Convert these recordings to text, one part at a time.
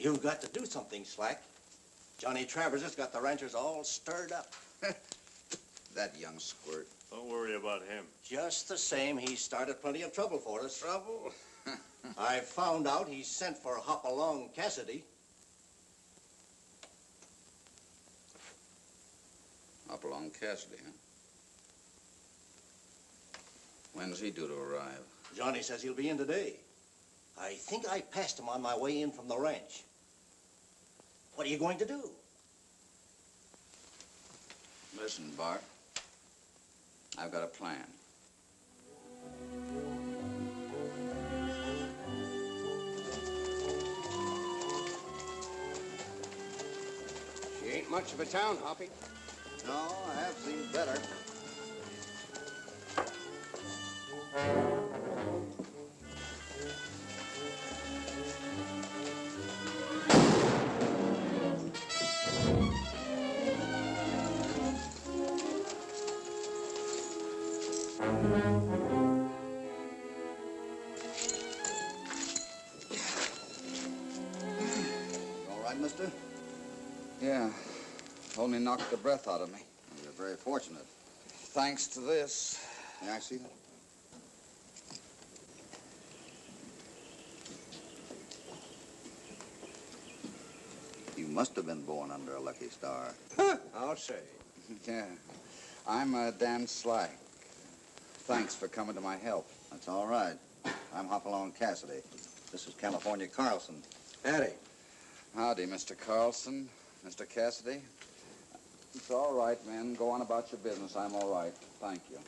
You've got to do something, Slack. Johnny Travers has got the ranchers all stirred up. That young squirt. Don't worry about him. Just the same, he started plenty of trouble for us. Trouble? I found out he sent for Hopalong Cassidy. Hopalong Cassidy, huh? When's he due to arrive? Johnny says he'll be in today. I think I passed him on my way in from the ranch. What are you going to do? Listen, Bart. I've got a plan. She ain't much of a town, Hoppy. No, I have seen better. Mister? Yeah. Only knocked the breath out of me. Well, you're very fortunate. Thanks to this. May I see that? You must have been born under a lucky star. I'll say. Yeah. I'm Dan Slack. Thanks for coming to my help. That's all right. I'm Hopalong Cassidy. This is California Carlson. Howdy. Howdy, Mr. Carlson. Mr. Cassidy. It's all right, man. Go on about your business. I'm all right. Thank you.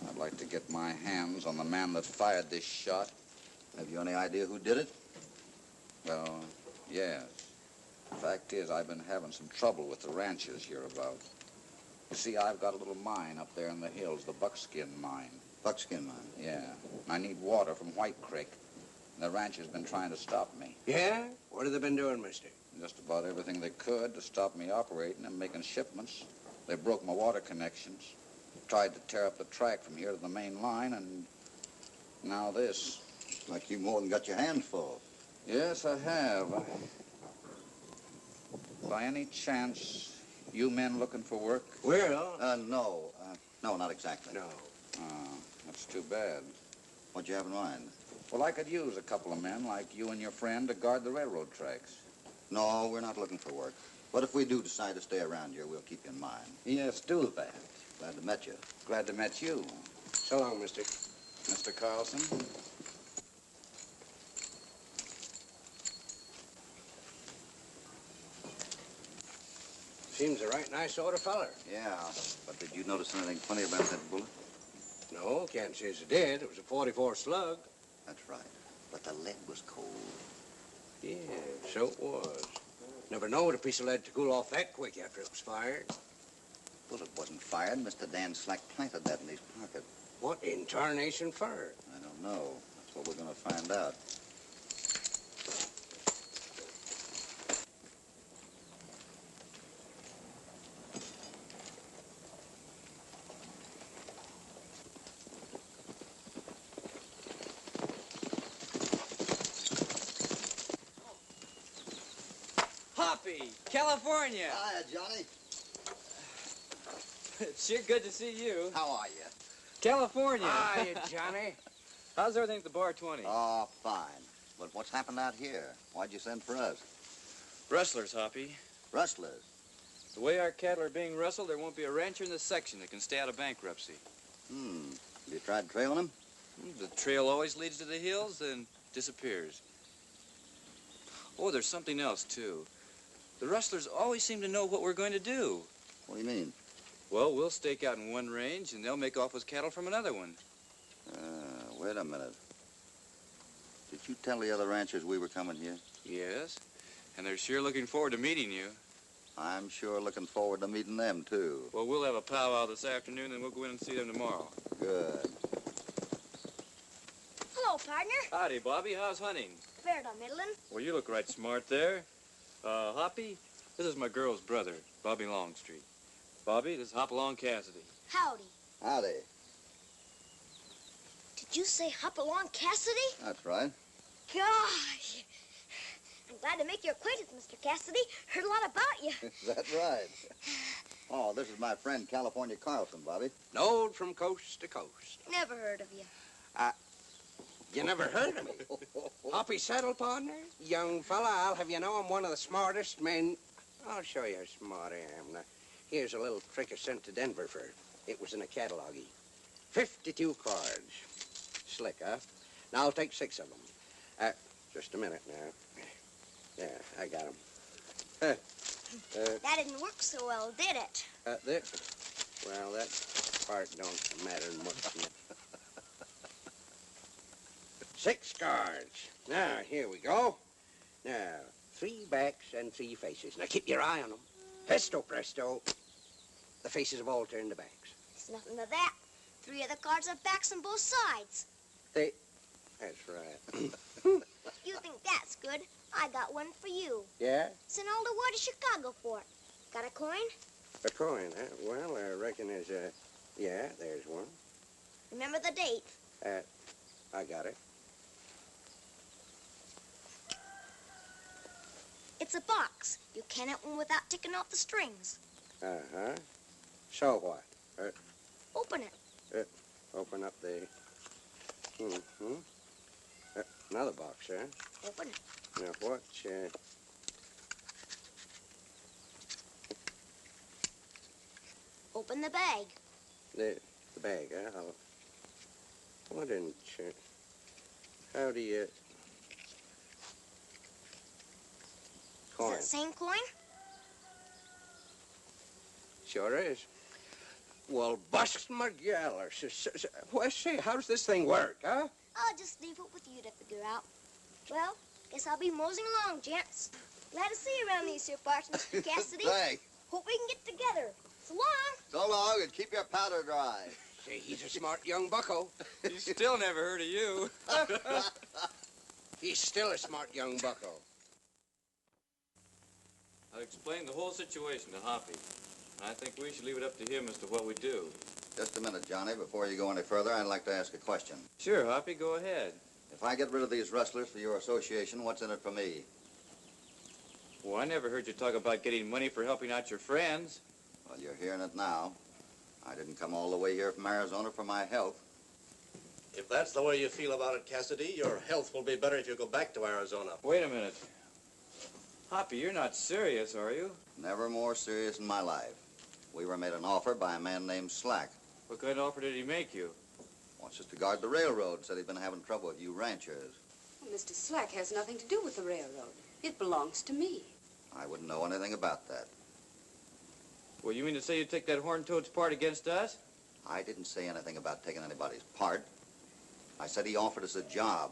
I'd like to get my hands on the man that fired this shot. Have you any idea who did it? Well, yes. The fact is, I've been having some trouble with the ranchers hereabouts. You see, I've got a little mine up there in the hills, the Buckskin Mine. Buckskin Mine? Yeah. I need water from White Creek. The rancher's been trying to stop me. Yeah? What have they been doing, mister? Just about everything they could to stop me operating and making shipments. They broke my water connections, tried to tear up the track from here to the main line, and now this. Like you more than got your hands full. Yes, I have. By any chance, you men looking for work? Well, no. No, not exactly. no. That's too bad. What'd you have in mind? Well, I could use a couple of men like you and your friend to guard the railroad tracks. No, we're not looking for work. But if we do decide to stay around here, we'll keep you in mind. Yes, do that. Glad to meet you. Glad to meet you. So long, mister. Mr. Carlson? Seems a right nice sort of feller. Yeah, but did you notice anything funny about that bullet? No, can't say as it did. It was a .44 slug. That's right. But the lead was cold. Yeah, so it was. Never knowed a piece of lead to cool off that quick after it was fired. Bullet wasn't fired. Mr. Dan Slack planted that in his pocket. What in tarnation for? I don't know. That's what we're going to find out. California. Hiya, Johnny. It's sure good to see you. How are you? California. Hiya, Johnny. How's everything at the Bar 20? Oh, fine. But what's happened out here? Why'd you send for us? Rustlers, Hoppy. Rustlers? The way our cattle are being rustled, there won't be a rancher in this section that can stay out of bankruptcy. Have you tried trailing them? The trail always leads to the hills, then disappears. Oh, there's something else, too. The rustlers always seem to know what we're going to do. What do you mean? Well, we'll stake out in one range, and they'll make off with cattle from another one. Wait a minute. Did you tell the other ranchers we were coming here? Yes, and they're sure looking forward to meeting you. I'm sure looking forward to meeting them, too. Well, we'll have a powwow this afternoon, and we'll go in and see them tomorrow. Good. Hello, partner. Howdy, Bobby. How's hunting? Fair to middlin'. Well, you look right smart there. Hoppy, this is my girl's brother, Bobby Longstreet. Bobby, this is Hopalong Cassidy. Howdy. Howdy. Did you say Hopalong Cassidy? That's right. Gosh. Glad to make your acquaintance, Mr. Cassidy. Heard a lot about you. Is that right? Oh, this is my friend California Carlson, Bobby. Knowed from coast to coast. Never heard of you. You never heard of me? Hoppy saddle partner? Young fella, I'll have you know I'm one of the smartest men. I'll show you how smart I am. Now, here's a little trick I sent to Denver for. It was in a catalog. 52 cards. Slick, huh? Now I'll take 6 of them. Just a minute now. Yeah, I got them. That didn't work so well, did it? Well, that part don't matter much. 6 cards. Now, here we go. Now, 3 backs and 3 faces. Now, keep your eye on them. Pesto presto. The faces have all turned to backs. It's nothing to that. 3 of the cards have backs on both sides. That's right. You think that's good? I got one for you. Yeah? Sent all the way to Chicago for it. Got a coin? A coin, huh? Well, I reckon there's yeah, there's one. Remember the date? I got it. It's a box. You can't open without taking off the strings. Uh-huh. So what? Open it. Open up the... Mm-hmm. Another box, huh? Open it. Now, what's, Open the bag. The bag, huh? What in... How do you... Coin. Is it the same coin? Sure is. Well, bust my galler. Well, say, how does this thing work, huh? I'll just leave it with you to figure out. Well, guess I'll be moseying along, gents. Glad to see you around these here parts, Mr. Cassidy. Thanks. Hope we can get together. So long. So long, and keep your powder dry. Say, he's a smart young bucko. He still never heard of you. He's still a smart young bucko. I'll explain the whole situation to Hoppy. I think we should leave it up to him as to what we do. Just a minute, Johnny. Before you go any further, I'd like to ask a question. Sure, Hoppy, go ahead. If I get rid of these rustlers for your association, what's in it for me? Well, I never heard you talk about getting money for helping out your friends. Well, you're hearing it now. I didn't come all the way here from Arizona for my health. If that's the way you feel about it, Cassidy, your health will be better if you go back to Arizona. Wait a minute. Hoppy, you're not serious, are you? Never more serious in my life. We were made an offer by a man named Slack. What kind of offer did he make you? Wants us to guard the railroad. Said he'd been having trouble with you ranchers. Well, Mr. Slack has nothing to do with the railroad. It belongs to me. I wouldn't know anything about that. Well, you mean to say you take that horn-toad's part against us? I didn't say anything about taking anybody's part. I said he offered us a job.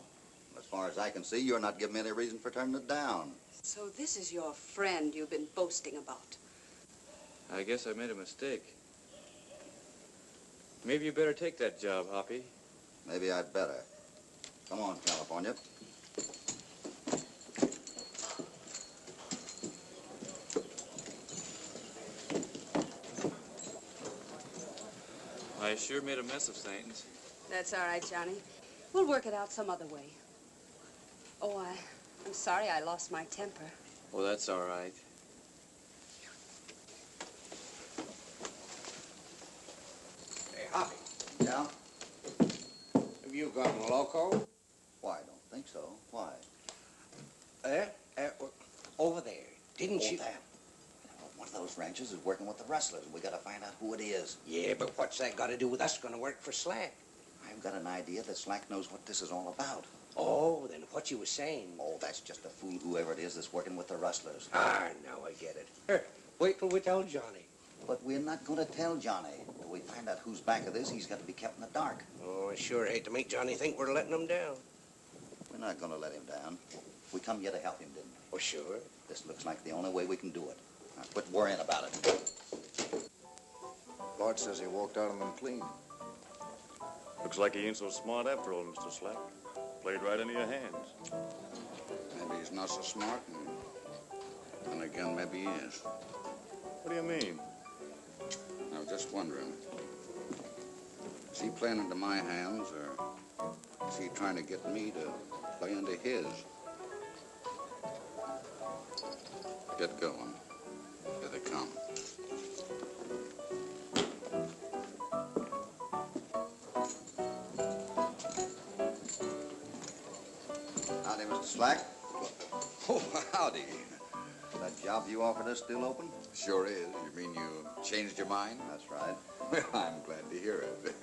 As far as I can see, you're not giving me any reason for turning it down. So this is your friend you've been boasting about. I guess I made a mistake. Maybe you better take that job, Hoppy. Maybe I'd better. Come on, California. I sure made a mess of things. That's all right, Johnny. We'll work it out some other way. Oh, I'm sorry I lost my temper. Well, that's all right. Hey, Hoppy, Yeah? have you gone loco? Why, I don't think so. Why? Over there. Didn't you? That. One of those ranchers is working with the rustlers. We gotta find out who it is. Yeah, but what's that got to do with us going to work for Slack? I've got an idea that Slack knows what this is all about. Oh, then what you were saying. Oh, that's just a fool, whoever it is that's working with the rustlers. Ah, now I get it. Here, wait till we tell Johnny. But we're not gonna tell Johnny. Till we find out who's back of this, he's got to be kept in the dark. Oh, I sure hate to make Johnny think we're letting him down. We're not gonna let him down. We come here to help him, didn't we? Oh, sure. This looks like the only way we can do it. Now, quit worrying about it. Bart says he walked out on them clean. Looks like he ain't so smart after all, Mr. Slack. Played right into your hands. Maybe he's not so smart, and again, maybe he is. What do you mean? I was just wondering, is he playing into my hands, or is he trying to get me to play into his? get going. Here they come. Howdy, Mr. Slack. Oh, howdy. That job you offered us still open? Sure is. You mean you changed your mind? That's right. Well, I'm glad to hear it.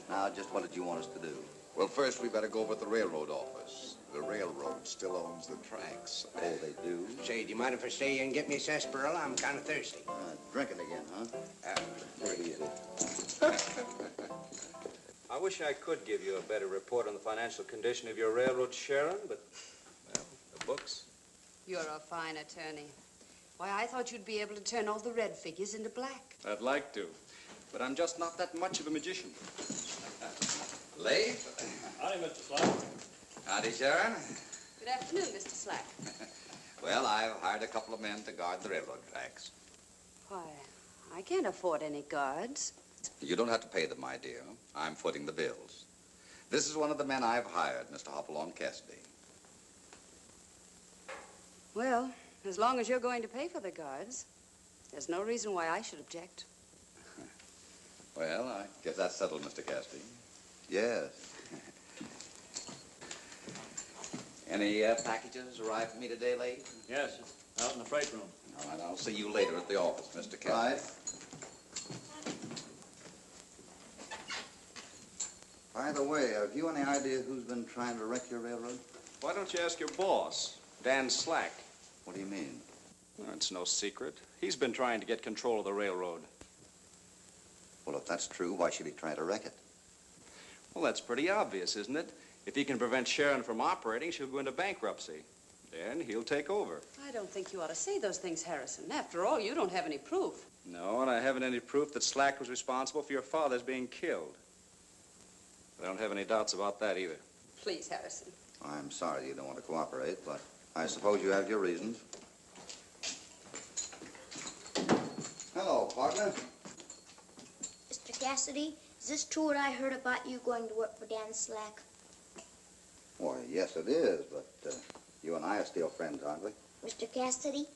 Now, just what did you want us to do? Well, first we better go over to the railroad office. The railroad still owns the tracks. Oh, they do? Say, do you mind if I stay and get me a sarsaparilla? I'm kind of thirsty. Drinking again, huh? Maybe it is. I wish I could give you a better report on the financial condition of your railroad, Sharon, but, well, the books. You're a fine attorney. Why, I thought you'd be able to turn all the red figures into black. I'd like to, but I'm just not that much of a magician. Leif? Howdy, Mr. Slack. Howdy, Sharon. Good afternoon, Mr. Slack. Well, I've hired a couple of men to guard the railroad tracks. Why, I can't afford any guards. You don't have to pay them, my dear. I'm footing the bills. This is one of the men I've hired, Mr. Hopalong Cassidy. Well, as long as you're going to pay for the guards, there's no reason why I should object. Well, I guess that's settled, Mr. Cassidy. Yes. Any packages arrived for me today, Leif? Yes, out in the freight room. All right, I'll see you later at the office, Mr. Cassidy. Clyde? By the way, have you any idea who's been trying to wreck your railroad? Why don't you ask your boss, Dan Slack? What do you mean? Well, it's no secret. He's been trying to get control of the railroad. Well, if that's true, why should he try to wreck it? Well, that's pretty obvious, isn't it? If he can prevent Sharon from operating, she'll go into bankruptcy. Then he'll take over. I don't think you ought to say those things, Harrison. After all, you don't have any proof. No, and I haven't any proof that Slack was responsible for your father's being killed. I don't have any doubts about that either. Please, Harrison. I'm sorry you don't want to cooperate, but I suppose you have your reasons. Hello, partner. Mr. Cassidy, is this true what I heard about you going to work for Dan Slack? Why, yes, it is, but you and I are still friends, aren't we? Mr. Cassidy,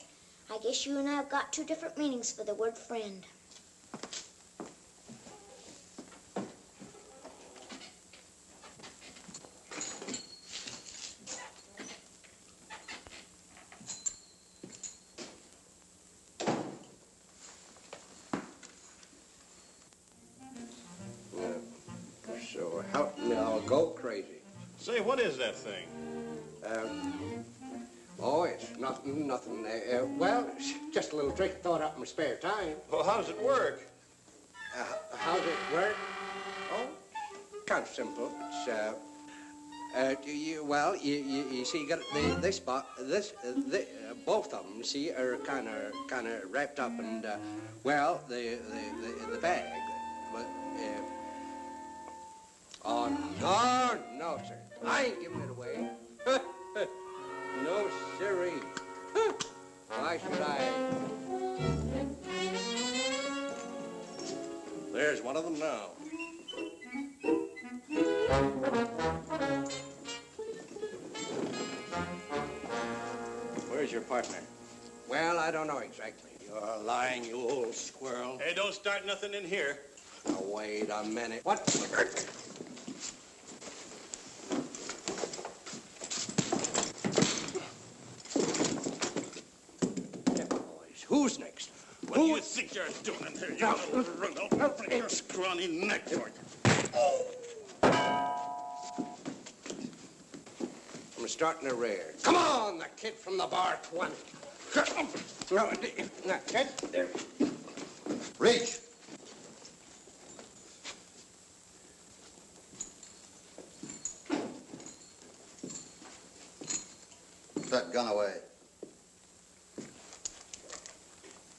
I guess you and I have got two different meanings for the word friend. So help me, I'll go crazy. Say, what is that thing? Oh, it's nothing. Well, it's just a little trick thought up in my spare time. Well, how does it work? How's it work? Oh, kind of simple. It's, you see, you got both of them, see, are kind of wrapped up, and the bag, but oh no, sir, I ain't giving it away. No, sirree. Why should I? There's one of them now. Where's your partner? Well, I don't know exactly. You're lying, you old squirrel. Hey, don't start nothing in here. Now, wait a minute. What? Who's next? What do you think you're doing in here? You little runt. I'll break your scrawny neck for you. I'm starting to rear. Come on, the kid from the bar 20. There. Reach! Put that gun away.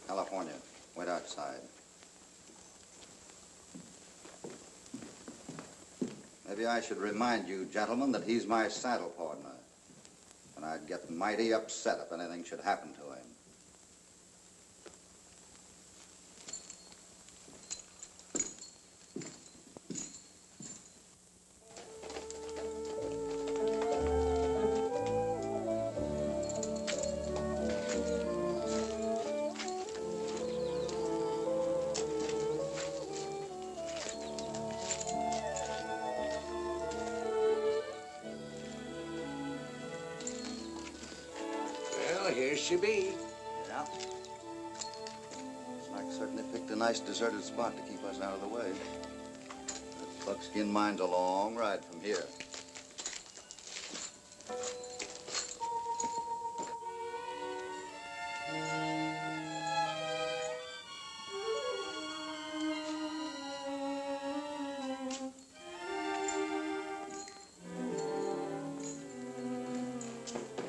California. Wait outside. Maybe I should remind you, gentlemen, that he's my saddle partner. And I'd get mighty upset if anything should happen to him. she be. Yeah. Slack certainly picked a nice deserted spot to keep us out of the way. That buckskin mine's a long ride from here.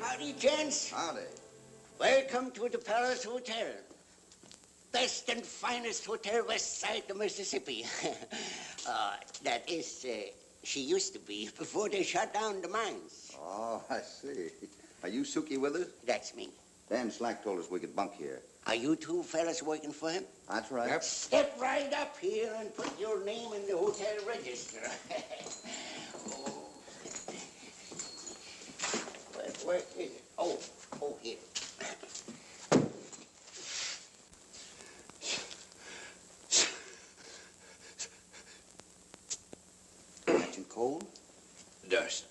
Howdy, gents. Howdy. Welcome to the Palace Hotel. Best and finest hotel west side of Mississippi. That is, she used to be before they shut down the mines. Oh, I see. Are you Suki with us? That's me. Dan Slack told us we could bunk here. Are you two fellas working for him? That's right. Yep. Step right up here and put your name in the hotel register. Oh. Where is it? Oh, here. Catching cold? Dust.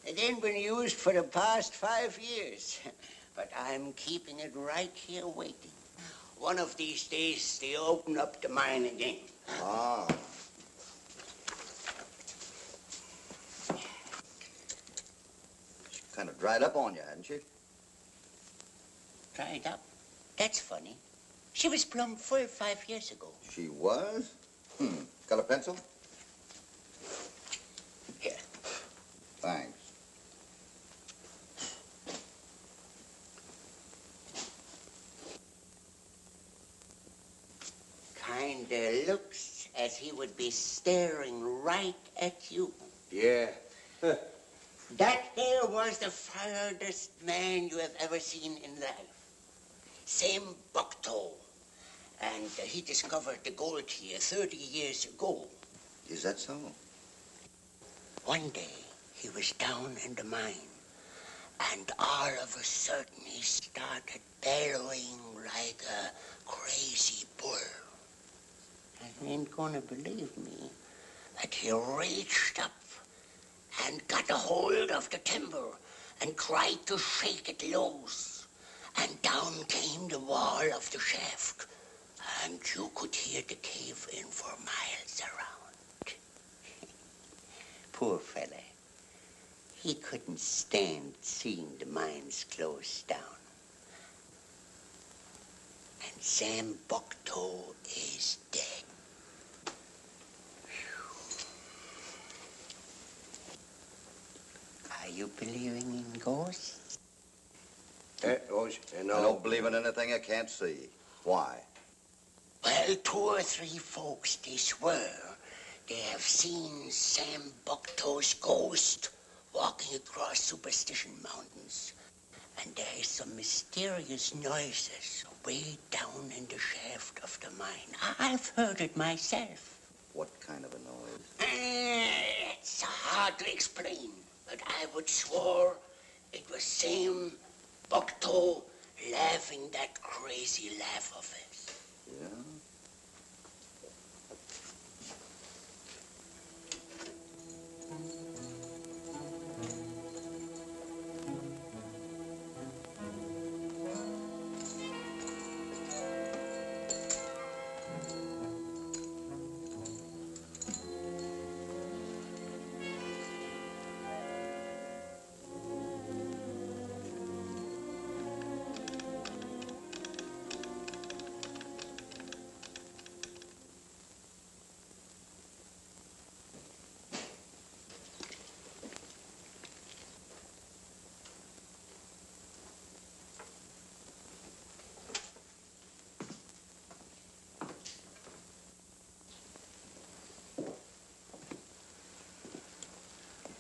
It ain't been used for the past 5 years, but I'm keeping it right here waiting. One of these days, they open up the mine again. Ah. She kind of dried up on you, hadn't she? Dried up? That's funny. She was plumb full 5 years ago. She was? Got a pencil? Here. Thanks. Kinda looks as he would be staring right at you. Yeah. That there was the farthest man you have ever seen in life. Same bucktoe. And he discovered the gold here 30 years ago. Is that so? One day, he was down in the mine, and all of a sudden, he started bellowing like a crazy bull. And you ain't gonna believe me that he reached up and got a hold of the timber and tried to shake it loose. And down came the wall of the shaft, and you could hear the cave in for miles around. Poor fella. He couldn't stand seeing the mines closed down. And Sam Bucktoe is dead. Are you believing in ghosts? I don't believe in anything I can't see. Why? Well, 2 or 3 folks, they swear they have seen Sam Bucktoe's ghost walking across Superstition Mountains. And there is some mysterious noises way down in the shaft of the mine. I've heard it myself. What kind of a noise? It's hard to explain, but I would swore it was Sam Bucktoe laughing that crazy laugh of his. Yeah?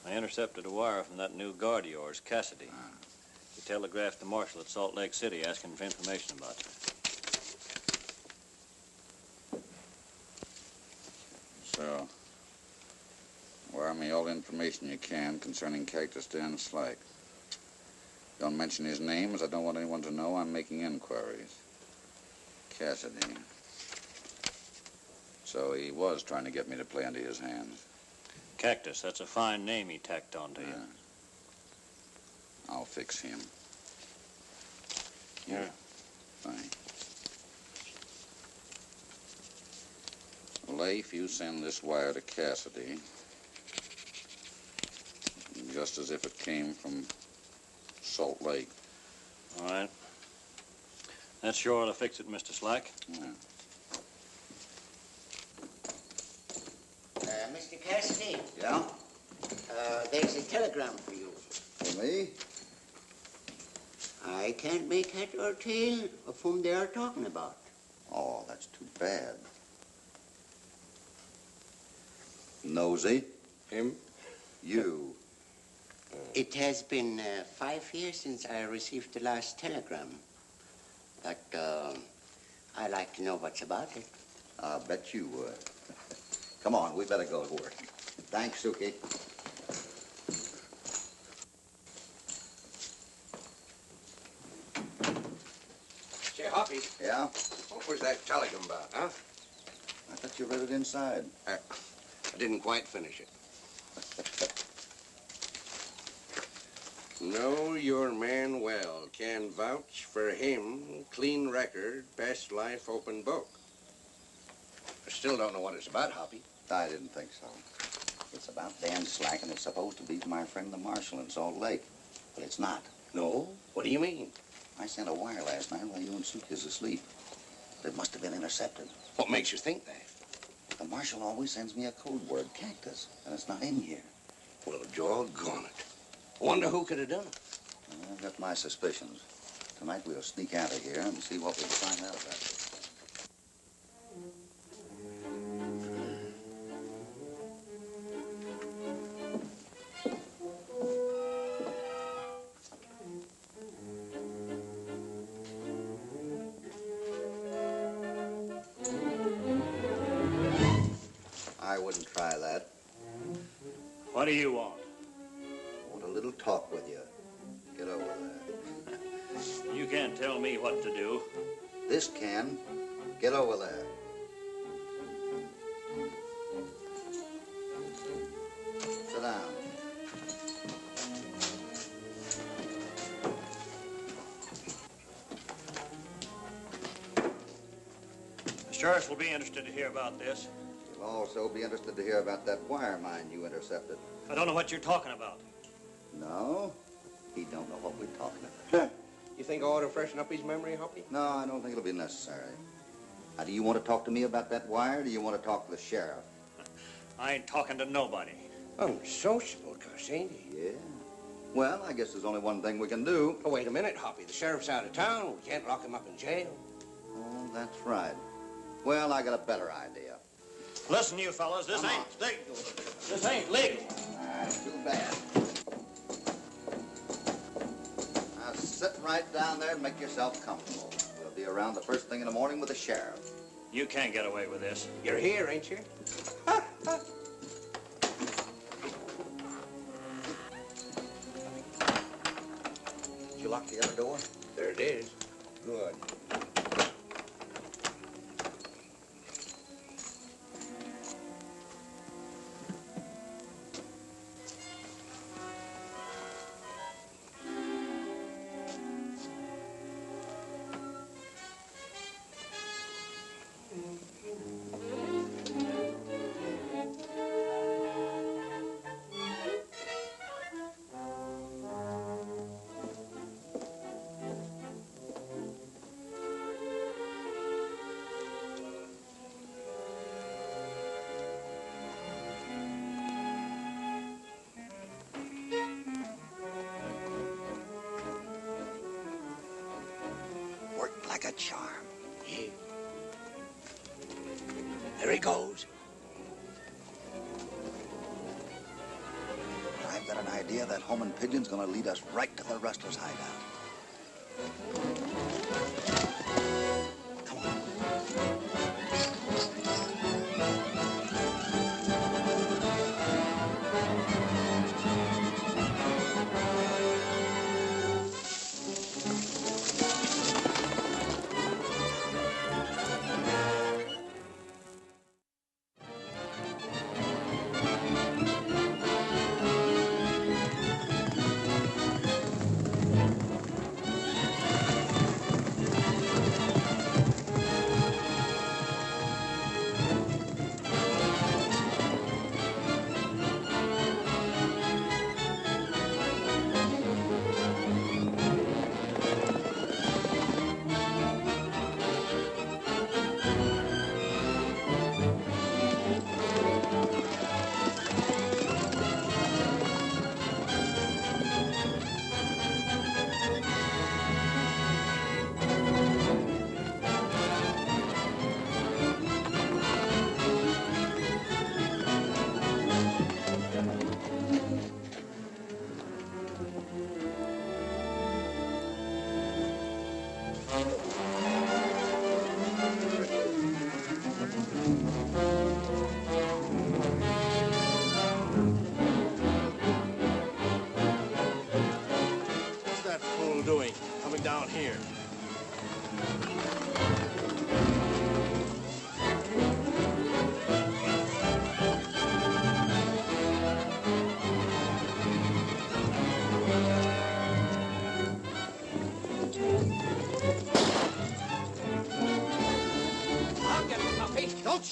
I intercepted a wire from that new guard of yours, Cassidy. He telegraphed the marshal at Salt Lake City asking for information about you. So, wire me all the information you can concerning Cactus Dan Slack. Don't mention his name, as I don't want anyone to know I'm making inquiries. Cassidy. So he was trying to get me to play into his hands. Cactus, that's a fine name he tacked onto you. I'll fix him. Yeah. Thanks. Leif, you send this wire to Cassidy. Just as if it came from Salt Lake. All right. That sure ought to fix it, Mr. Slack. Yeah. Mr. Cassidy, Yeah? there's a telegram for you. For me? I can't make head or tail of whom they are talking about. Oh, that's too bad. Nosy? Him? You. It has been 5 years since I received the last telegram. But I'd like to know what's about it. I bet you would. Come on, we better go to work. Thanks, Suki. Say, Hoppy, Yeah? what was that telegram about, huh? I thought you read it inside. I didn't quite finish it. Know your man well, can vouch for him, clean record, best life open book. I still don't know what it's about, Hoppy. I didn't think so. It's about Dan Slack, and it's supposed to be my friend the marshal in Salt Lake. But it's not. No? What do you mean? I sent a wire last night while you and Suki was asleep. It must have been intercepted. What makes you think that? The marshal always sends me a code word, cactus, and it's not in here. Well, doggone it. Wonder who could have done it. Well, I've got my suspicions. Tonight we'll sneak out of here and see what we can find out about it. I wouldn't try that. What do you want? I want a little talk with you. Get over there. You can't tell me what to do. This can. Get over there. Sit down. The sheriff will be interested to hear about this. You'll also be interested to hear about that wire mine you intercepted. I don't know what you're talking about. No? He don't know what we're talking about. You think I ought to freshen up his memory, Hoppy? No, I don't think it'll be necessary. Now, do you want to talk to me about that wire, or do you want to talk to the sheriff? I ain't talking to nobody. Unsociable, cuss, ain't he? Yeah. Well, I guess there's only one thing we can do. Oh, wait a minute, Hoppy. The sheriff's out of town. We can't lock him up in jail. Oh, that's right. Well, I got a better idea. Listen, you fellas, this ain't legal. That's too bad. Now, sit right down there and make yourself comfortable. We'll be around the first thing in the morning with the sheriff. You can't get away with this. You're here, ain't you? Did you lock the other door? There it is. Good. Worked like a charm. Yeah. There he goes. I've got an idea that homing pigeon's gonna lead us right to the rustler's hideout. Come on.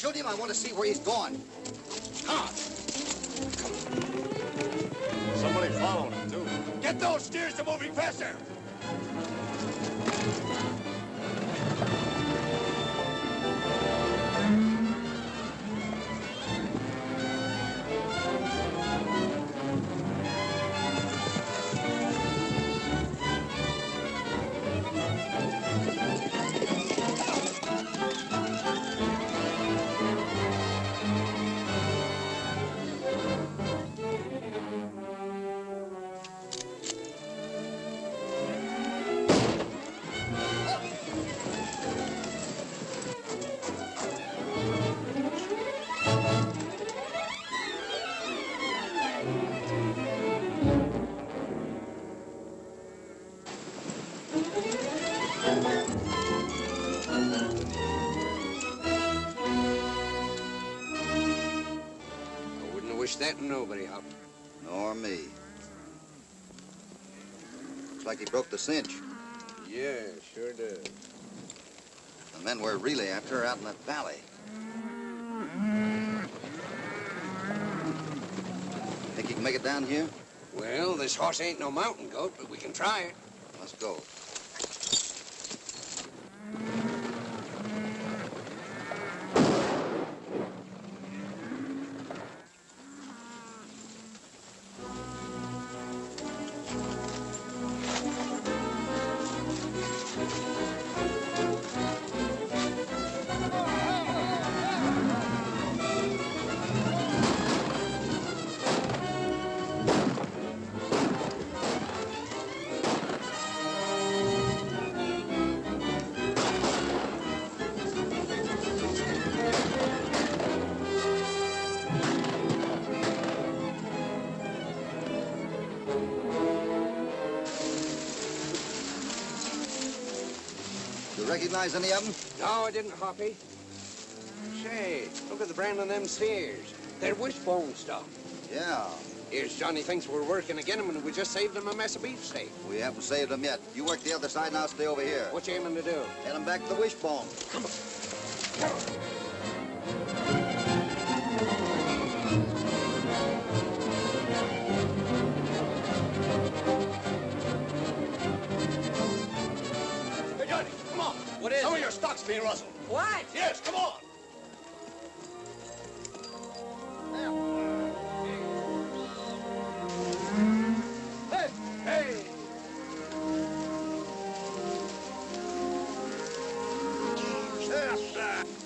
shoot him. I want to see where he's going. Come on. Somebody following him, too. Get those steers to moving faster! That nobody, Hop. Nor me. Looks like he broke the cinch. Yeah, sure does. The men we're really after are out in that valley. Think you can make it down here? Well, this horse ain't no mountain goat, but we can try it. Let's go. Recognize any of them? No, I didn't, Hoppy. Say, look at the brand on them steers. They're wishbone stuff. Yeah. Here's Johnny thinks we're working again him, and we just saved him a mess of beefsteak. We haven't saved them yet. You work the other side, and I'll stay over here. What you aiming to do? Head them back to the wishbone. Come on. What is Some of your stock's being rustled. What? Yes, come on. Hey! Hey!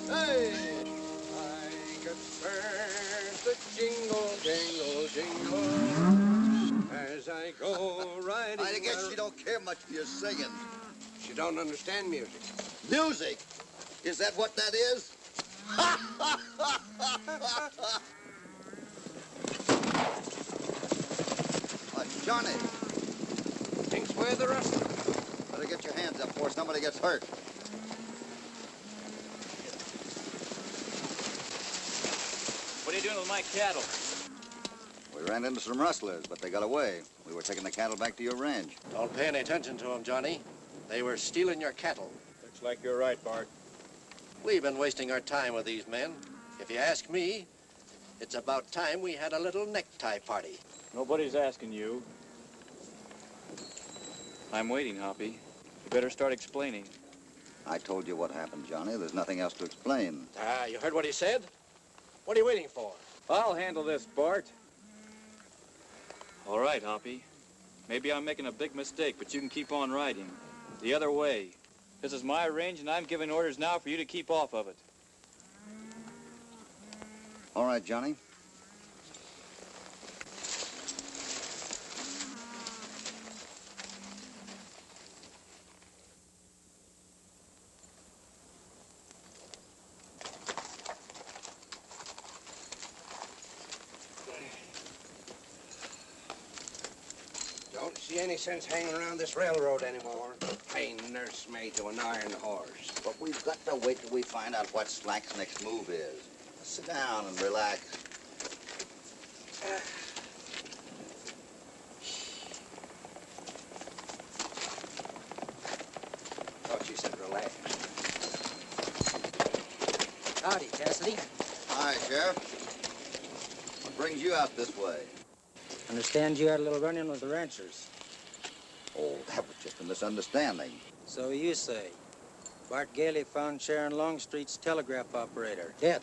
Hey! I could spurs the jingle, jingle, jingle as I go riding. I guess she don't care much for your singing. She don't understand music. Music? Is that what that is? Johnny. Thinks we're the rustlers. Better get your hands up before somebody gets hurt. What are you doing with my cattle? We ran into some rustlers, but they got away. We were taking the cattle back to your ranch. Don't pay any attention to them, Johnny. They were stealing your cattle. Looks like you're right, Bart. We've been wasting our time with these men. If you ask me, it's about time we had a little necktie party. Nobody's asking you. I'm waiting, Hoppy. You better start explaining. I told you what happened, Johnny. There's nothing else to explain. You heard what he said? What are you waiting for? I'll handle this, Bart. All right, Hoppy. Maybe I'm making a big mistake, but you can keep on riding. The other way. This is my range, and I'm giving orders now for you to keep off of it. All right, Johnny. Don't see any sense hanging around this railroad anymore. Plain nursemaid to an iron horse. But we've got to wait till we find out what Slack's next move is. Sit down and relax. Thought you said relax. Howdy, Cass. Cassidy. Hi, Sheriff. What brings you out this way? Understand you had a little run-in with the ranchers. Oh, that was just a misunderstanding. So you say. Bart Gailey found Sharon Longstreet's telegraph operator dead.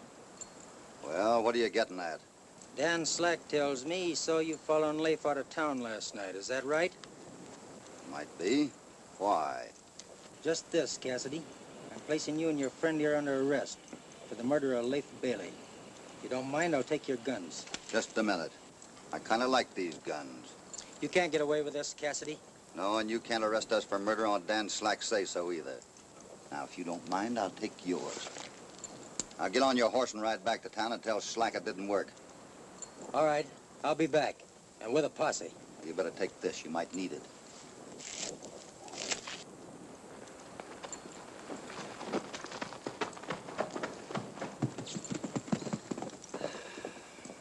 Well, what are you getting at? Dan Slack tells me he saw you following Leif out of town last night. Is that right? Might be. Why? Just this, Cassidy. I'm placing you and your friend here under arrest for the murder of Leif Bailey. If you don't mind, I'll take your guns. Just a minute. I kind of like these guns. You can't get away with this, Cassidy. No, and you can't arrest us for murder on Dan Slack's say-so either. Now, if you don't mind, I'll take yours. Now, get on your horse and ride back to town and tell Slack it didn't work. All right. I'll be back. And with a posse. You better take this. You might need it.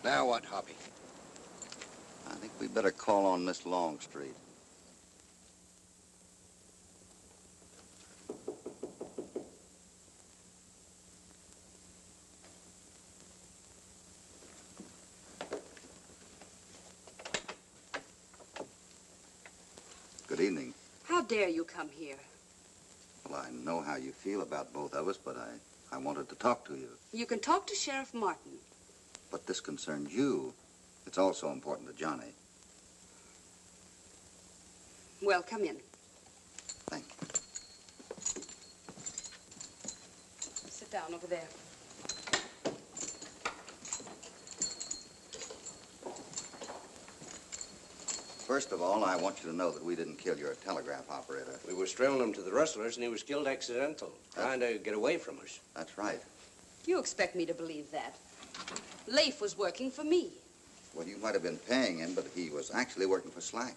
Now what, Hoppy? I think we better call on Miss Longstreet. Good evening. How dare you come here? Well, I know how you feel about both of us, but I wanted to talk to you. You can talk to Sheriff Martin. But this concerns you. It's also important to Johnny. Well, come in. Thank you. Sit down over there. First of all, I want you to know that we didn't kill your telegraph operator. We were trailing him to the rustlers, and he was killed accidental, trying to get away from us. That's right. You expect me to believe that? Leif was working for me. Well, you might have been paying him, but he was actually working for Slack.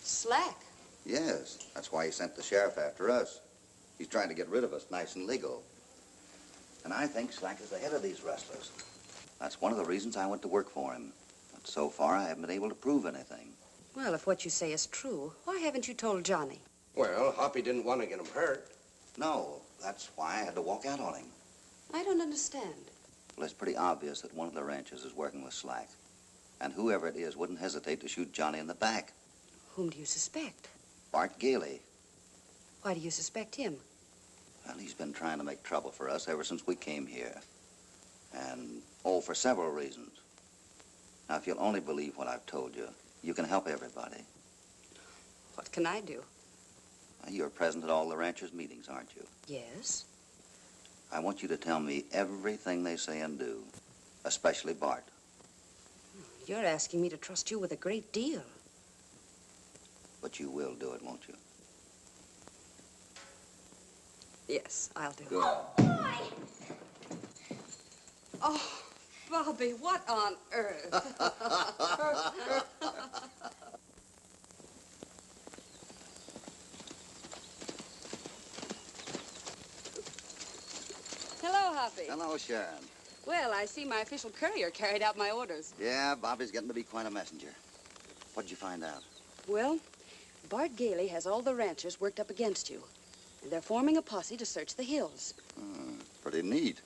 Slack? Yes, that's why he sent the sheriff after us. He's trying to get rid of us, nice and legal. And I think Slack is the head of these rustlers. That's one of the reasons I went to work for him. But so far, I haven't been able to prove anything. Well, if what you say is true, why haven't you told Johnny? Well, Hoppy didn't want to get him hurt. No, that's why I had to walk out on him. I don't understand. Well, it's pretty obvious that one of the ranchers is working with Slack. And whoever it is wouldn't hesitate to shoot Johnny in the back. Whom do you suspect? Bart Gailey. Why do you suspect him? Well, he's been trying to make trouble for us ever since we came here. And, for several reasons. Now, if you'll only believe what I've told you, you can help everybody. What can I do? You're present at all the ranchers' meetings, aren't you? Yes. I want you to tell me everything they say and do, especially Bart. You're asking me to trust you with a great deal. But you will do it, won't you? Yes, I'll do it. Good. Oh, boy! Oh, Bobby, what on earth? Hello, Hoppy. Hello, Sharon. Well, I see my official courier carried out my orders. Yeah, Bobby's getting to be quite a messenger. What'd you find out? Well, Bart Gailey has all the ranchers worked up against you. And they're forming a posse to search the hills. Pretty neat.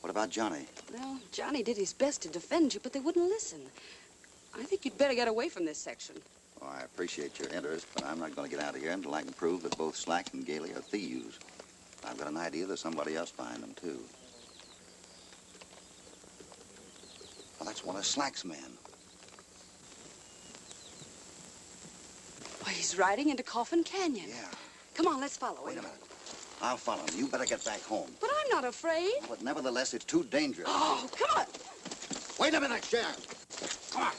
What about Johnny? Well, Johnny did his best to defend you, but they wouldn't listen. I think you'd better get away from this section. Oh, I appreciate your interest, but I'm not going to get out of here until I can prove that both Slack and Gailey are thieves. I've got an idea there's somebody else behind them, too. Well, that's one of Slack's men. Why, he's riding into Coffin Canyon. Yeah. Come on, let's follow him. Wait a minute. I'll follow him. You better get back home. But I'm not afraid. But nevertheless, it's too dangerous. Oh, come on. Wait a minute, Sharon. Come on.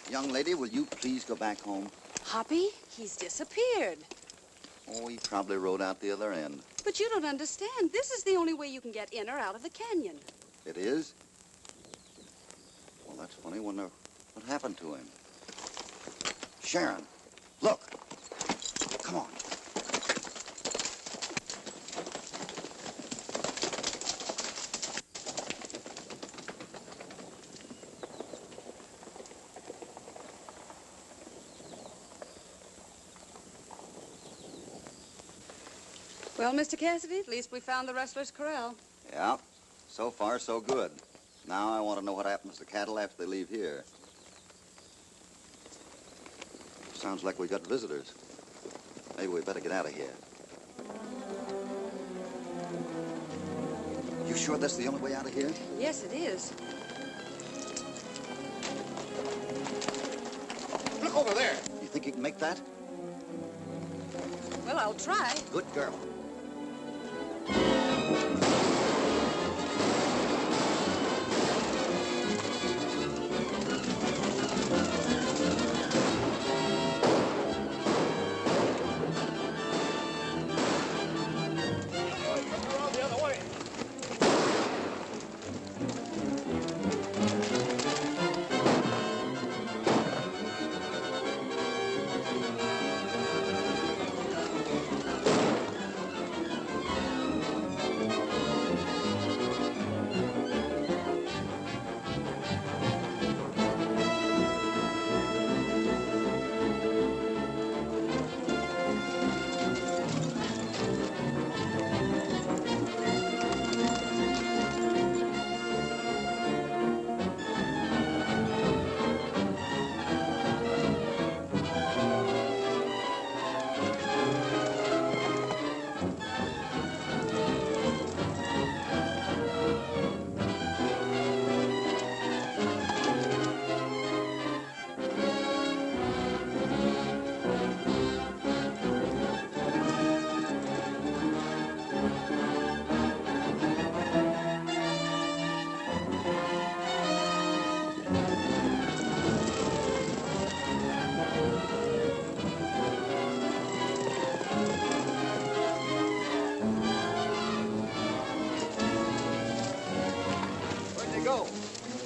Young lady, will you please go back home? Hoppy, he's disappeared. Oh, he probably rode out the other end. But you don't understand. This is the only way you can get in or out of the canyon. It is? Well, that's funny. Wonder what happened to him. Sharon, look. Come on. Well, Mr. Cassidy, at least we found the Rustler's Corral. Yeah, so far so good. Now I want to know what happens to the cattle after they leave here. Sounds like we got visitors. Maybe we better get out of here. You sure that's the only way out of here? Yes, it is. Look over there. You think you can make that? Well, I'll try. Good girl.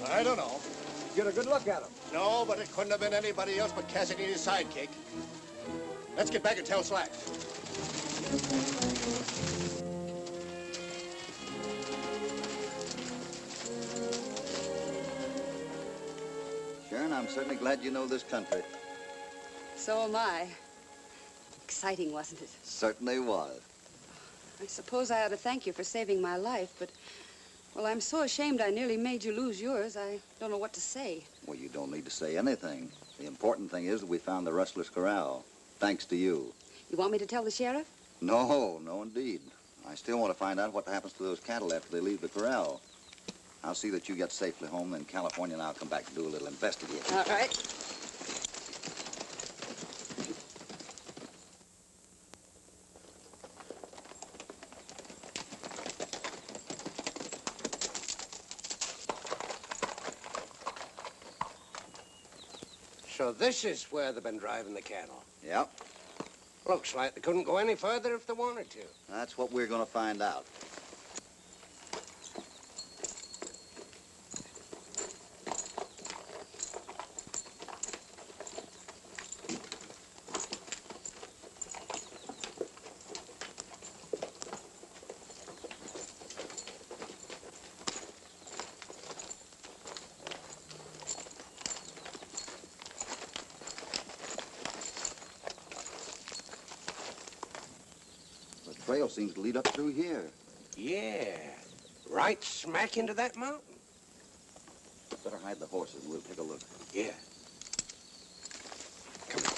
I don't know. Get a good look at him. No, but it couldn't have been anybody else but Cassidy and his sidekick. Let's get back and tell Slack. Sharon, I'm certainly glad you know this country. So am I. Exciting, wasn't it? Certainly was. I suppose I ought to thank you for saving my life, but, well, I'm so ashamed I nearly made you lose yours. I don't know what to say. Well, you don't need to say anything. The important thing is that we found the Rustler's Corral, thanks to you. You want me to tell the sheriff? No, no, indeed. I still want to find out what happens to those cattle after they leave the corral. I'll see that you get safely home in California, and I'll come back and do a little investigating. All right. So this is where they've been driving the cattle. Yep. Looks like they couldn't go any further if they wanted to. That's what we're going to find out. The trail seems to lead up through here. Yeah, right smack into that mountain. Better hide the horses and we'll take a look. Yeah. Come on.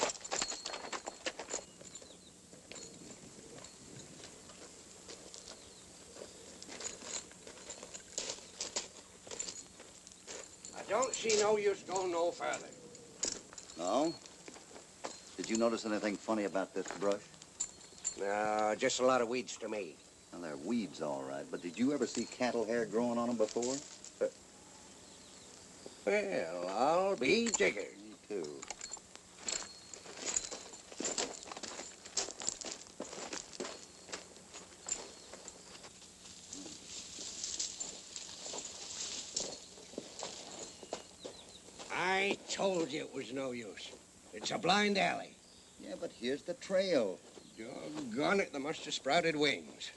I don't see no use going no further. No? Did you notice anything funny about this brush? No, just a lot of weeds to me. Well, they're weeds, all right, but did you ever see cattle hair growing on them before? Well, I'll be jiggered. Me too. I told you it was no use. It's a blind alley. Yeah, but here's the trail. Doggone it, they must have sprouted wings.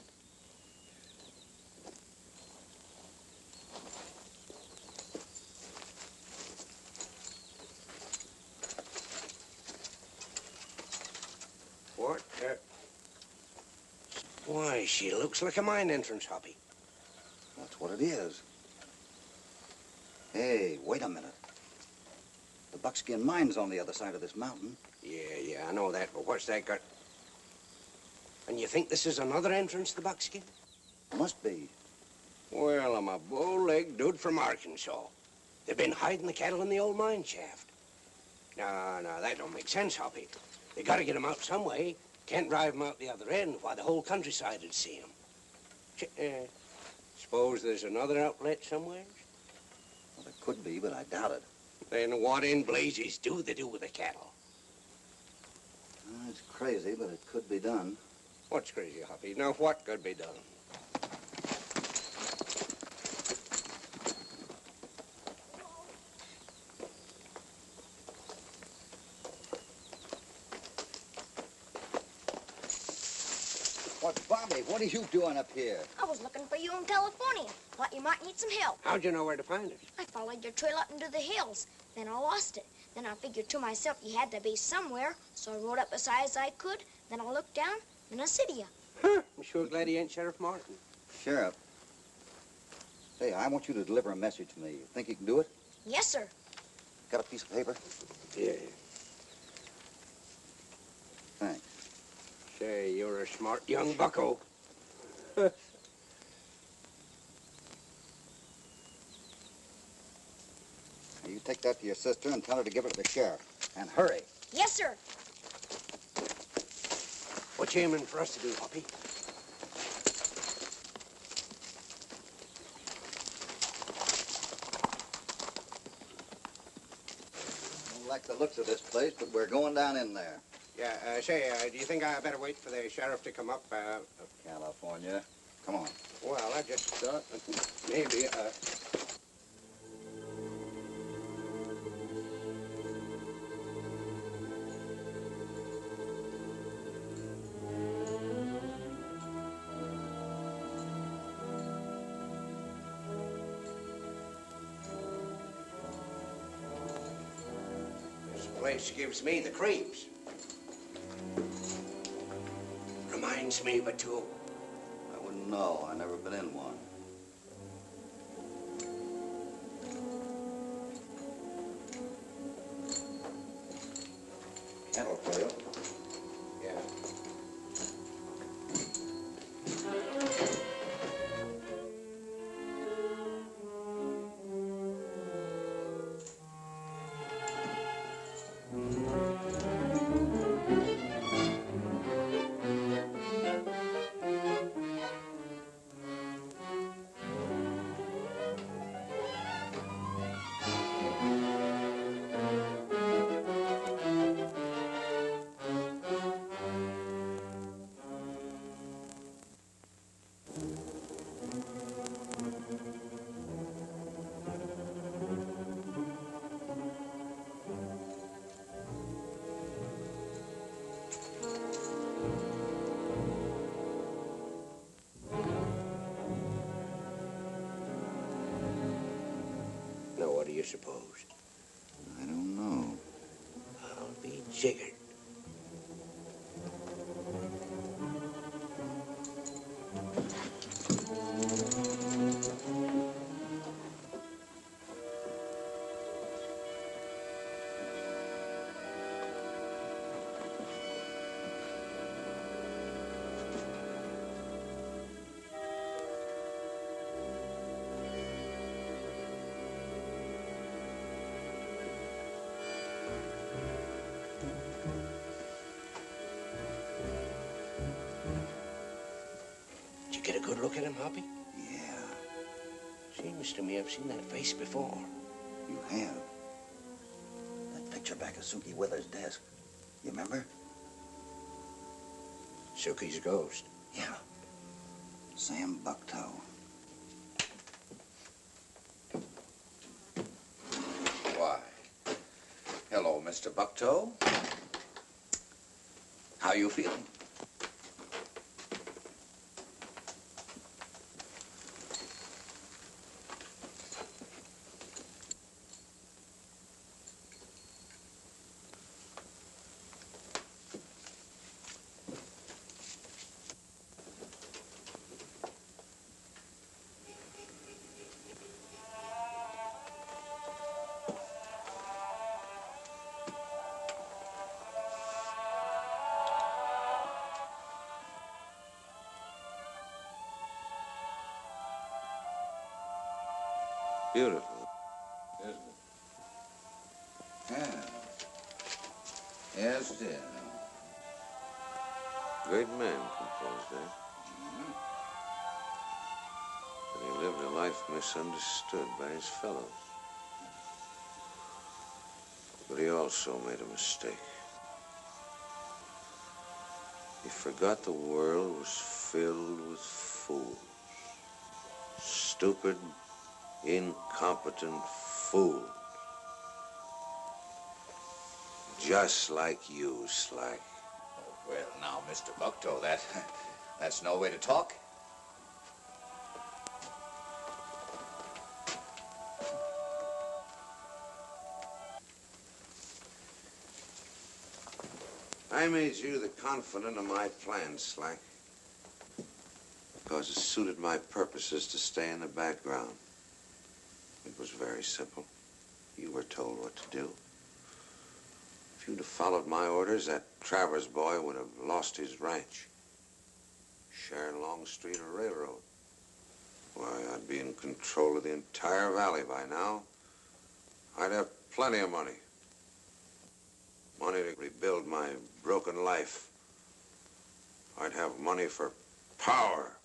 What the... Why, she looks like a mine entrance, Hoppy. That's what it is. Hey, wait a minute. The Buckskin Mine's on the other side of this mountain. Yeah, I know that, but what's that got? And you think this is another entrance to the Buckskin? Must be. Well, I'm a bow-legged dude from Arkansas. They've been hiding the cattle in the old mine shaft. No, that don't make sense, Hoppy. They gotta get 'em out some way. Can't drive 'em out the other end while the whole countryside would see 'em. Suppose there's another outlet somewhere? Well, there could be, but I doubt it. Then what in blazes do they do with the cattle? It's crazy, but it could be done. What's crazy, Hoppy? Now, what could be done? Bobby, what are you doing up here? I was looking for you in California. Thought you might need some help. How'd you know where to find us? I followed your trail up into the hills. Then I lost it. Then I figured to myself you had to be somewhere, so I rode up as high as I could. Then I looked down, and I see you. Huh, I'm sure glad he ain't Sheriff Martin. Sheriff. Hey, I want you to deliver a message to me. You think you can do it? Yes, sir. Got a piece of paper? Yeah. Thanks. Say, you're a smart young bucko. You take that to your sister and tell her to give it to the sheriff. And hurry. Yes, sir. What you aiming for us to do, Hoppy? Don't like the looks of this place, but we're going down in there. Yeah, do you think I better wait for the sheriff to come up? California. Come on. Well, I just thought maybe, This place gives me the creeps. Reminds me of a tool. I wouldn't know. I've never been in one. Cattle trail. Yeah. Now, what do you suppose? I don't know. I'll be jiggered. Get a good look at him, Hoppy? Yeah. Seems to me I've seen that face before. You have. That picture back of Suki Withers' desk. You remember? Suki's ghost. Yeah. Sam Bucktoe. Why? Hello, Mr. Bucktoe. How you feeling? Beautiful, isn't it? Yeah. Yes, it is. Great man composed that. But he lived a life misunderstood by his fellows. But he also made a mistake. He forgot the world was filled with fools. Stupid, incompetent fools. Just like you, Slack. Well, now, Mr. Bucktoe, that's no way to talk. I made you the confidant of my plans, Slack, because it suited my purposes to stay in the background. It was very simple. You were told what to do. If you'd have followed my orders, that Travers boy would have lost his ranch. Sharon Longstreet or railroad. Why, I'd be in control of the entire valley by now. I'd have plenty of money. Money to rebuild my broken life. I'd have money for power.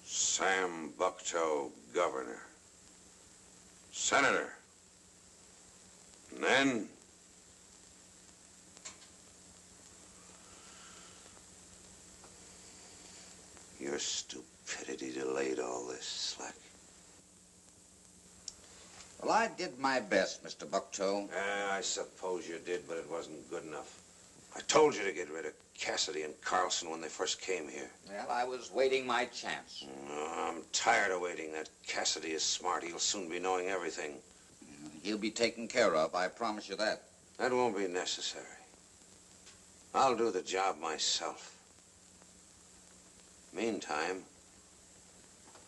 Sam Bucktoe, governor. Senator. And then... your stupidity delayed all this, Slack. Well, I did my best, Mr. Bucktoe. I suppose you did, but it wasn't good enough. I told you to get rid of Cassidy and Carlson when they first came here. Well, I was waiting my chance. No, I'm tired of waiting. That Cassidy is smart. He'll soon be knowing everything. He'll be taken care of, I promise you that. That won't be necessary. I'll do the job myself. Meantime,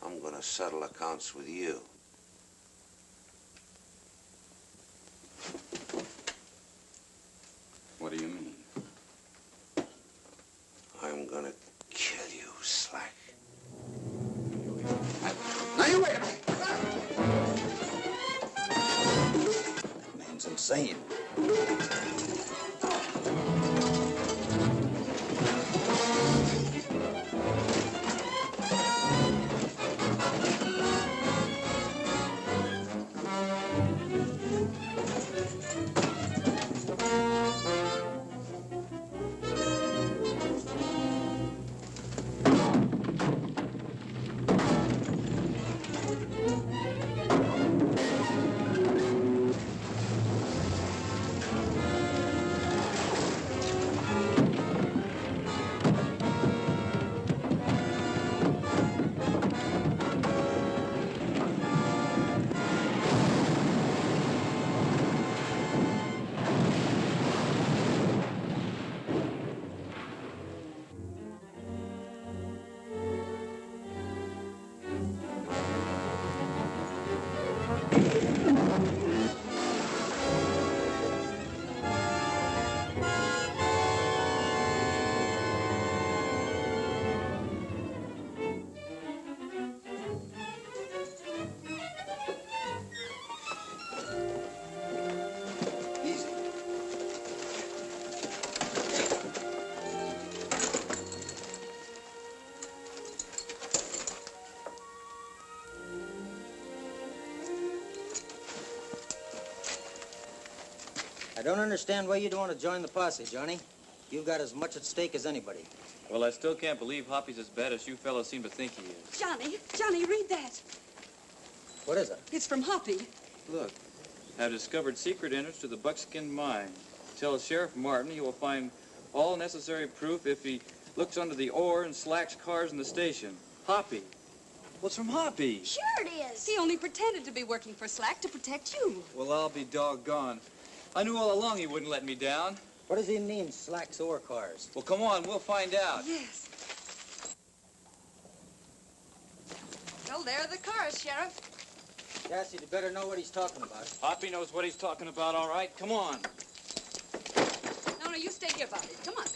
I'm gonna settle accounts with you. What do you mean? I'm gonna kill you, Slack. Now, you wait a minute. That man's insane. I don't understand why you don't want to join the posse, Johnny. You've got as much at stake as anybody. Well, I still can't believe Hoppy's as bad as you fellows seem to think he is. Johnny, read that. What is it? It's from Hoppy. Look, have discovered secret entrance to the Buckskin mine. Tell Sheriff Martin he will find all necessary proof if he looks under the ore and Slack's cars in the station. Hoppy. What's from Hoppy? Sure it is. He only pretended to be working for Slack to protect you. Well, I'll be doggone. I knew all along he wouldn't let me down. What does he mean, Slack's ore cars? Well, come on, we'll find out. Yes. Well, there are the cars, Sheriff. Cassidy better know what he's talking about. Hoppy knows what he's talking about, all right. Come on. No, you stay here, Bobby. Come on.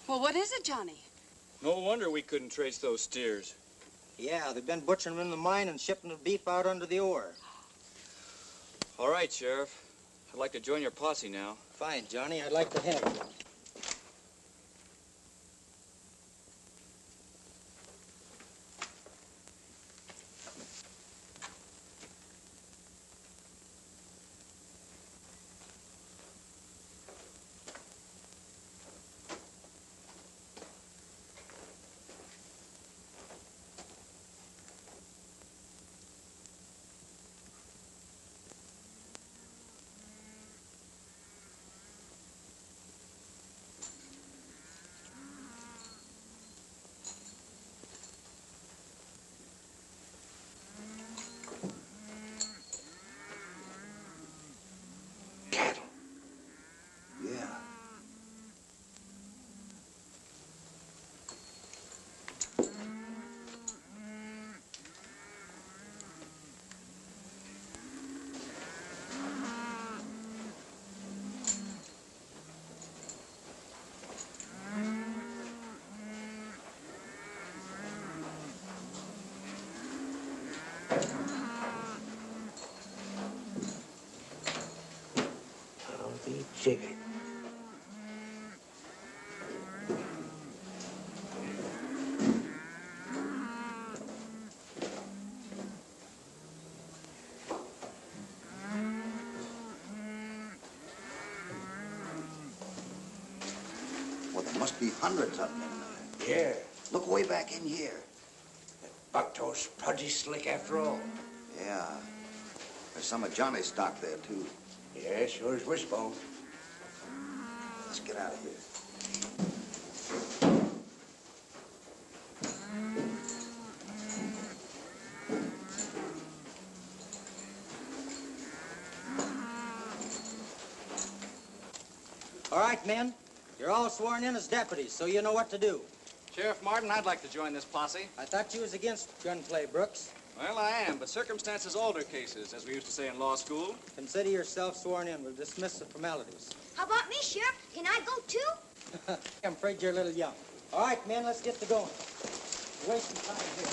Well, what is it, Johnny? No wonder we couldn't trace those steers. Yeah, they've been butchering them in the mine and shipping the beef out under the ore. All right, Sheriff. I'd like to join your posse now. Fine, Johnny. I'd like to have you. Jiggered. Well, there must be hundreds of them in there. Yeah. Look way back in here. Buckto's pretty slick after all. Yeah. There's some of Johnny's stock there, too. Yeah, sure as wishbone. Let's get out of here. All right, men. You're all sworn in as deputies, so you know what to do. Sheriff Martin, I'd like to join this posse. I thought you was against gunplay, Brooks. Well, I am, but circumstances alter cases, as we used to say in law school. Consider yourself sworn in. We'll dismiss the formalities. How about me, Sheriff? Can I go too? I'm afraid you're a little young. All right, men, let's get to going. We're wasting time here.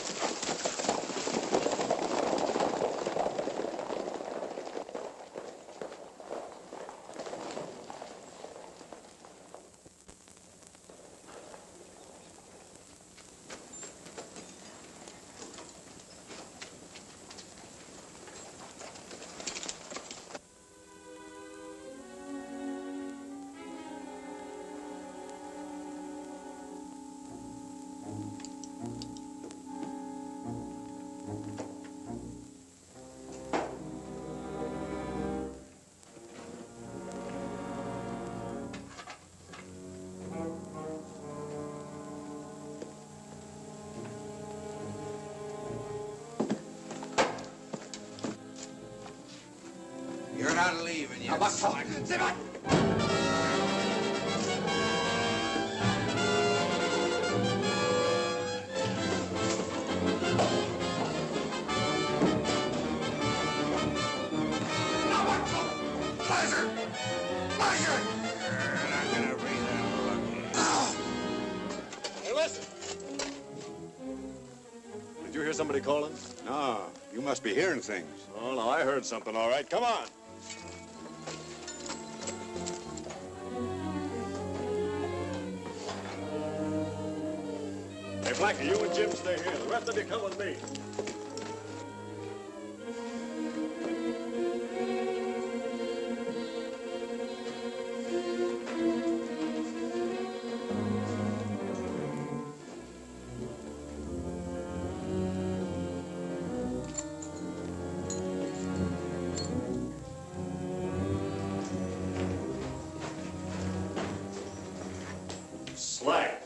You're not leaving yet. Sit back! Hey, listen. Did you hear somebody calling? No, you must be hearing things. Oh, no, I heard something, all right. Come on. Hey, Blackie, you and Jim stay here. The rest of you come with me. Slack.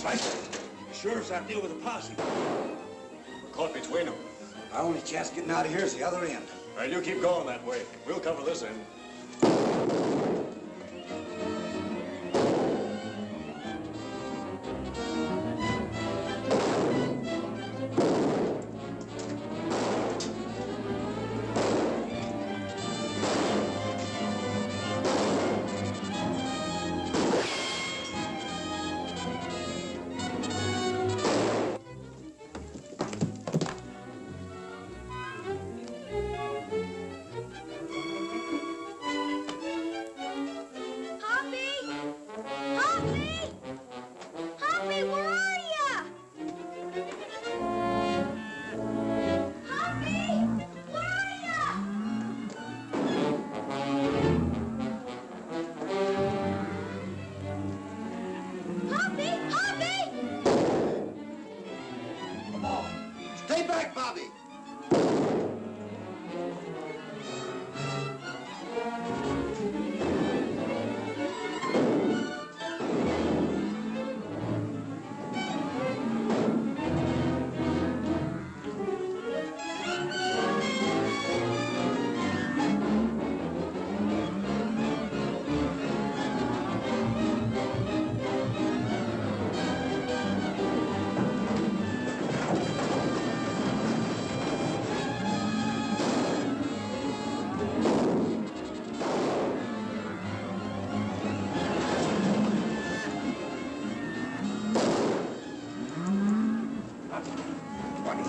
Spike. The sheriff's out dealing with a posse. We're caught between them. Our only chance getting out of here is the other end. All right, you keep going that way. We'll cover this end.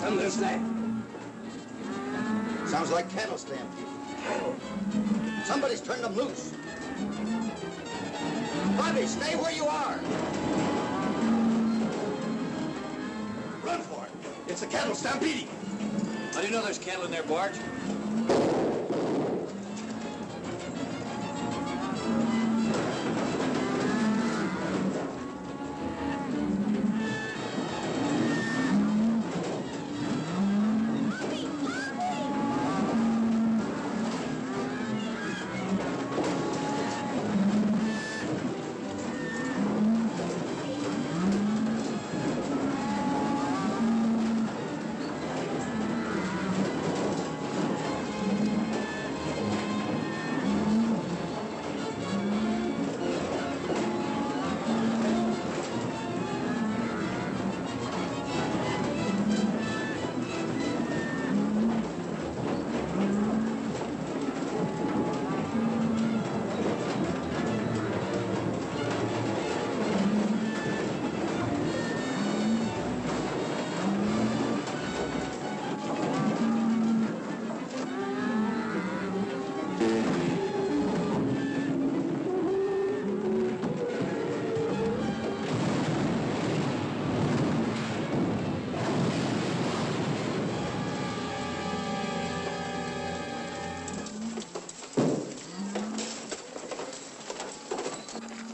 What's that? Sounds like cattle stampede. Cattle? Somebody's turned them loose. Bobby, stay where you are. Run for it. It's the cattle stampeding. How do you know there's cattle in their barge?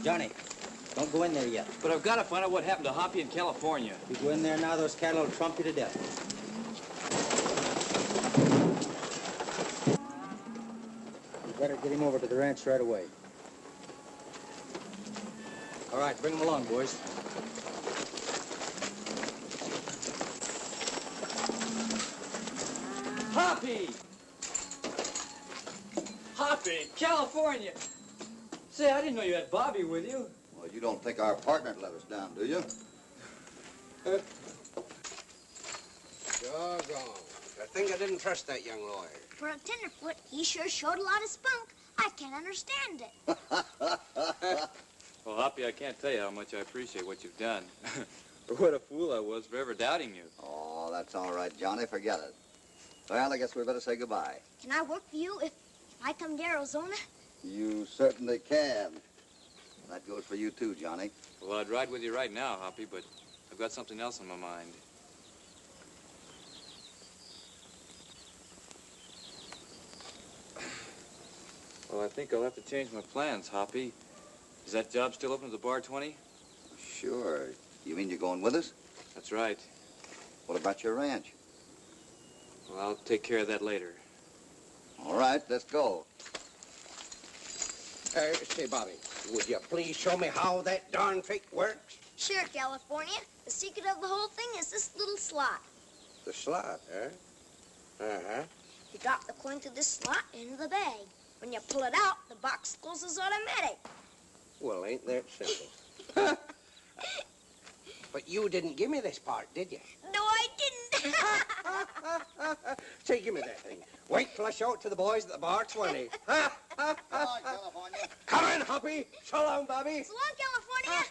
Johnny, don't go in there yet. But I've got to find out what happened to Hoppy in California. If you go in there now, those cattle will trump you to death. You better get him over to the ranch right away. All right, bring him along, boys. Hoppy! Hoppy, California! Say, I didn't know you had Bobby with you. Well, you don't think our partner'd let us down, do you? Doggone. I think I didn't trust that young lawyer. For a tenderfoot, he sure showed a lot of spunk. I can't understand it. Well, Hoppy, I can't tell you how much I appreciate what you've done. What a fool I was for ever doubting you. Oh, that's all right, Johnny. Forget it. Well, I guess we better say goodbye. Can I work for you if I come to Arizona? You certainly can. That goes for you, too, Johnny. Well, I'd ride with you right now, Hoppy, but I've got something else on my mind. Well, I think I'll have to change my plans, Hoppy. Is that job still open at the Bar 20? Sure. You mean you're going with us? That's right. What about your ranch? Well, I'll take care of that later. All right, let's go. Say, Bobby, would you please show me how that darn trick works? Sure, California. The secret of the whole thing is this little slot. The slot, huh? Uh-huh. You drop the coin through this slot into the bag. When you pull it out, the box closes automatic. Well, ain't that simple? But you didn't give me this part, did you? No, I didn't. Say, give me that thing. Wait till I show it to the boys at the bar 20. Come on, California. Come in, Hoppy. So long, Bobby. So long, California.